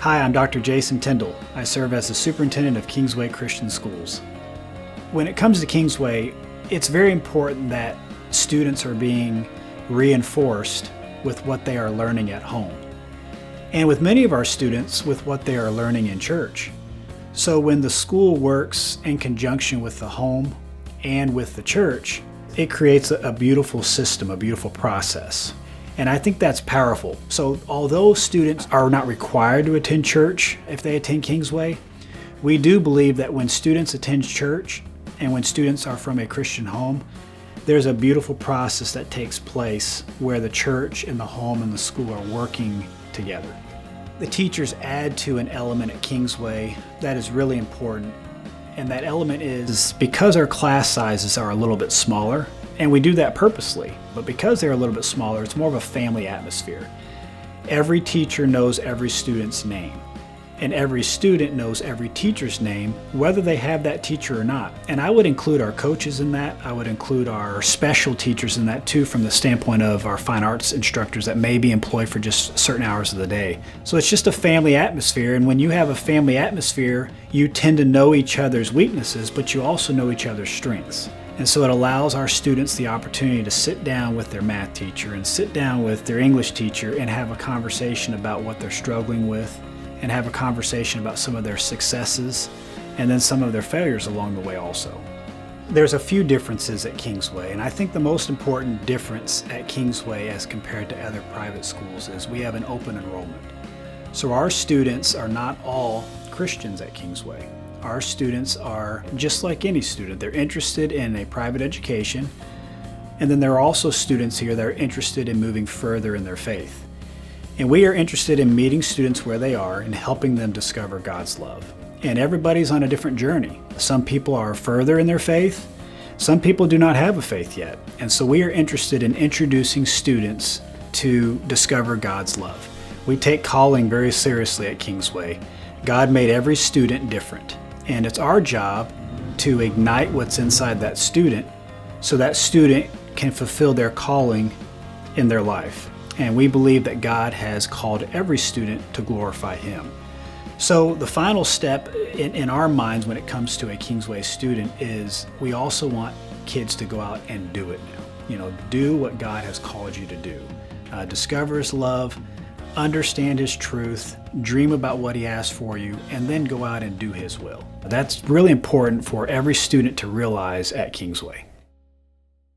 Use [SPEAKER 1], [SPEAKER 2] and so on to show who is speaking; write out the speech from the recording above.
[SPEAKER 1] Hi, I'm Dr. Jason Tyndall. I serve as the Superintendent of Kingsway Christian Schools. When it comes to Kingsway, it's very important that students are being reinforced with what they are learning at home, and with many of our students with what they are learning in church. So when the school works in conjunction with the home and with the church, it creates a beautiful system, a beautiful process. And I think that's powerful. So although students are not required to attend church if they attend Kingsway, we do believe that when students attend church and when students are from a Christian home, there's a beautiful process that takes place where the church and the home and the school are working together. The teachers add to an element at Kingsway that is really important, and that element is because our class sizes are a little bit smaller, and we do that purposely, but because they're a little bit smaller, it's more of a family atmosphere. Every teacher knows every student's name, and every student knows every teacher's name, whether they have that teacher or not. And I would include our coaches in that. I would include our special teachers in that too, from the standpoint of our fine arts instructors that may be employed for just certain hours of the day. So it's just a family atmosphere, and when you have a family atmosphere, you tend to know each other's weaknesses, but you also know each other's strengths. And so it allows our students the opportunity to sit down with their math teacher and sit down with their English teacher and have a conversation about what they're struggling with, and have a conversation about some of their successes and then some of their failures along the way also. There's a few differences at Kingsway, and I think the most important difference at Kingsway as compared to other private schools is we have an open enrollment. So our students are not all Christians at Kingsway. Our students are just like any student. They're interested in a private education, and then there are also students here that are interested in moving further in their faith. And we are interested in meeting students where they are and helping them discover God's love. And everybody's on a different journey. Some people are further in their faith. Some people do not have a faith yet. And so we are interested in introducing students to discover God's love. We take calling very seriously at Kingsway. God made every student different. And it's our job to ignite what's inside that student so that student can fulfill their calling in their life. And we believe that God has called every student to glorify Him. So the final step in our minds when it comes to a Kingsway student is we also want kids to go out and do it now. Do what God has called you to do. Discover His love, understand His truth, dream about what He has for you, and then go out and do His will. That's really important for every student to realize at Kingsway.